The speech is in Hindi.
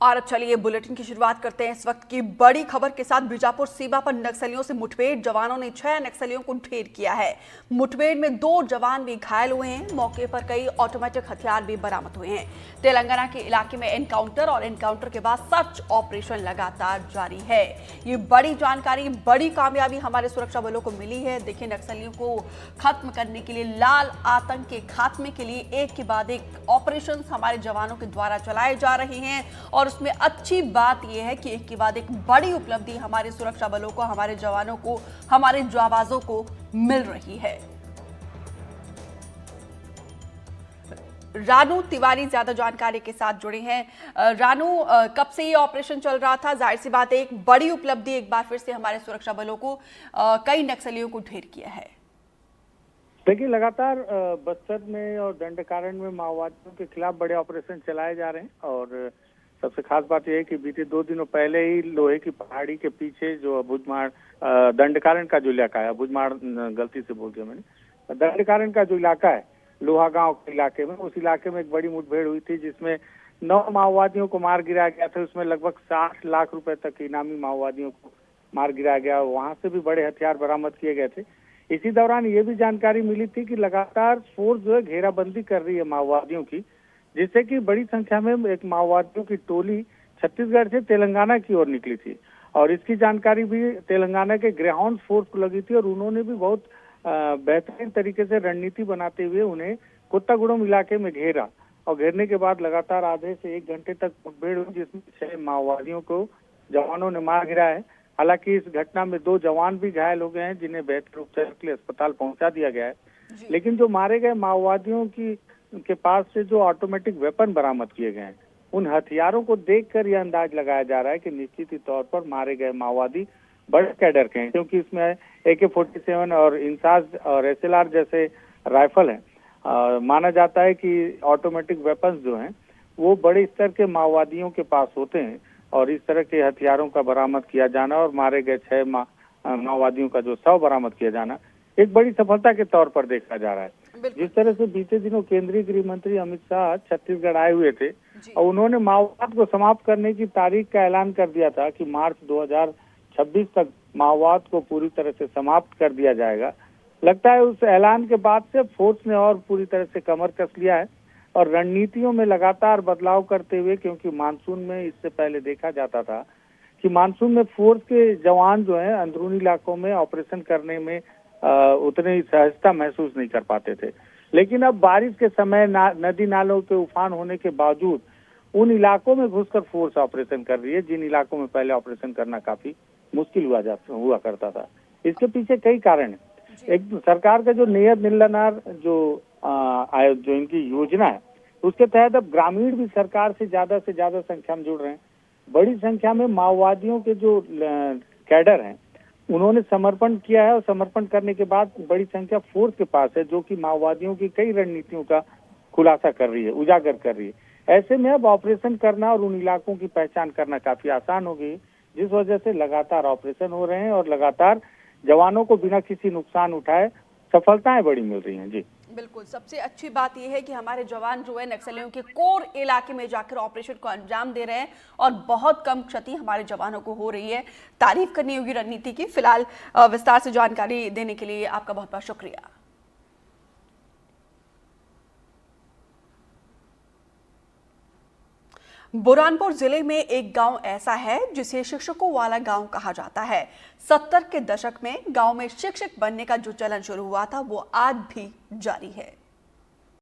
और अब चलिए बुलेटिन की शुरुआत करते हैं इस वक्त की बड़ी खबर के साथ। बीजापुर सीमा पर नक्सलियों से मुठभेड़, जवानों ने 6 नक्सलियों को ढेर किया है। मुठभेड़ में 2 जवान भी घायल हुए हैं। मौके पर कई ऑटोमेटिक हथियार भी बरामद हुए हैं। तेलंगाना के इलाके में एनकाउंटर और एनकाउंटर के बाद सर्च ऑपरेशन लगातार जारी है। ये बड़ी जानकारी, बड़ी कामयाबी हमारे सुरक्षा बलों को मिली है। देखिए, नक्सलियों को खत्म करने के लिए, लाल आतंक के खात्मे के लिए एक के बाद एक ऑपरेशन हमारे जवानों के द्वारा चलाए जा रहे हैं। और उसमें अच्छी बात यह है कि एक के बाद एक बड़ी उपलब्धि हमारे सुरक्षा बलों को, हमारे जवानों को, हमारे जांबाजों को मिल रही है। रानू तिवारी ज्यादा जानकारी के साथ जुड़े हैं। रानू, कब से ये ऑपरेशन चल रहा था? जाहिर सी बात है, एक बड़ी उपलब्धि एक बार फिर से हमारे सुरक्षा बलों को कई नक्सलियों को ढेर किया है। देखिए, लगातार बस्तर में और दंडकारण्य में माओवादियों के खिलाफ बड़े ऑपरेशन चलाए जा रहे हैं। और सबसे खास बात यह है कि बीते 2 दिनों पहले ही लोहे की पहाड़ी के पीछे जो अबुझमाड़ दंडकारण्य का जो इलाका है, अबुझमाड़ गलती से बोल दिया मैंने, दंडकारण्य का जो इलाका है लोहा गांव के इलाके में, उस इलाके में एक बड़ी मुठभेड़ हुई थी जिसमें 9 माओवादियों को मार गिराया गया था। उसमें लगभग 60 लाख रुपए तक इनामी माओवादियों को मार गिराया गया। वहां से भी बड़े हथियार बरामद किए गए थे। इसी दौरान ये भी जानकारी मिली थी कि लगातार फोर्स जो है घेराबंदी कर रही है माओवादियों की, जिससे कि बड़ी संख्या में एक माओवादियों की टोली छत्तीसगढ़ से तेलंगाना की ओर निकली थी। और इसकी जानकारी भी तेलंगाना के ग्रेहाउंड फोर्स को लगी थी और उन्होंने भी बहुत बेहतरीन तरीके से रणनीति बनाते हुए उन्हें कोत्तागुड़म इलाके में घेरा। और घेरने के बाद लगातार आधे से 1 घंटे तक मुठभेड़ हुई, जिसमें 6 माओवादियों को जवानों ने मार गिराया है। हालांकि इस घटना में 2 जवान भी घायल हो गए हैं, जिन्हें बेहतर उपचार के लिए अस्पताल पहुंचा दिया गया है। लेकिन जो मारे गए माओवादियों के पास से जो ऑटोमेटिक वेपन बरामद किए गए हैं, उन हथियारों को देखकर यह अंदाज लगाया जा रहा है कि निश्चित ही तौर पर मारे गए माओवादी बड़े कैडर के हैं, क्योंकि इसमें AK-47 और इंसास और SLR जैसे राइफल हैं। माना जाता है कि ऑटोमेटिक वेपन्स जो हैं वो बड़े स्तर के माओवादियों के पास होते हैं। और इस तरह के हथियारों का बरामद किया जाना और मारे गए 6 माओवादियों का जो शव बरामद किया जाना एक बड़ी सफलता के तौर पर देखा जा रहा है। जिस तरह से बीते दिनों केंद्रीय गृह मंत्री अमित शाह छत्तीसगढ़ आए हुए थे और उन्होंने माओवाद को समाप्त करने की तारीख का ऐलान कर दिया था कि मार्च 2026 तक माओवाद को पूरी तरह से समाप्त कर दिया जाएगा। लगता है उस ऐलान के बाद से फोर्स ने और पूरी तरह से कमर कस लिया है और रणनीतियों में लगातार बदलाव करते हुए, क्योंकि मानसून में इससे पहले देखा जाता था कि मानसून में फोर्स के जवान जो हैं अंदरूनी इलाकों में ऑपरेशन करने में उतनी सहजता महसूस नहीं कर पाते थे। लेकिन अब बारिश के समय नदी नालों के उफान होने के बावजूद उन इलाकों में घुसकर फोर्स ऑपरेशन कर रही है, जिन इलाकों में पहले ऑपरेशन करना काफी मुश्किल हुआ करता था। इसके पीछे कई कारण है। एक सरकार का जो नियत निलनार जो इनकी योजना है, उसके तहत अब ग्रामीण भी सरकार से ज्यादा संख्या में जुड़ रहे हैं। बड़ी संख्या में माओवादियों के जो कैडर हैं उन्होंने समर्पण किया है और समर्पण करने के बाद बड़ी संख्या फोर्स के पास है, जो कि माओवादियों की कई रणनीतियों का खुलासा कर रही है, उजागर कर रही है। ऐसे में अब ऑपरेशन करना और उन इलाकों की पहचान करना काफी आसान हो गई, जिस वजह से लगातार ऑपरेशन हो रहे हैं और लगातार जवानों को बिना किसी नुकसान उठाए सफलताएं बड़ी मिल रही हैं। जी बिल्कुल, सबसे अच्छी बात यह है कि हमारे जवान जो है नक्सलियों के कोर इलाके में जाकर ऑपरेशन को अंजाम दे रहे हैं और बहुत कम क्षति हमारे जवानों को हो रही है। तारीफ करनी होगी रणनीति की। फिलहाल विस्तार से जानकारी देने के लिए आपका बहुत बहुत शुक्रिया। बुरहानपुर जिले में एक गांव ऐसा है जिसे शिक्षकों वाला गांव कहा जाता है। 70 के दशक में गांव में शिक्षक बनने का जो चलन शुरू हुआ था वो आज भी जारी है।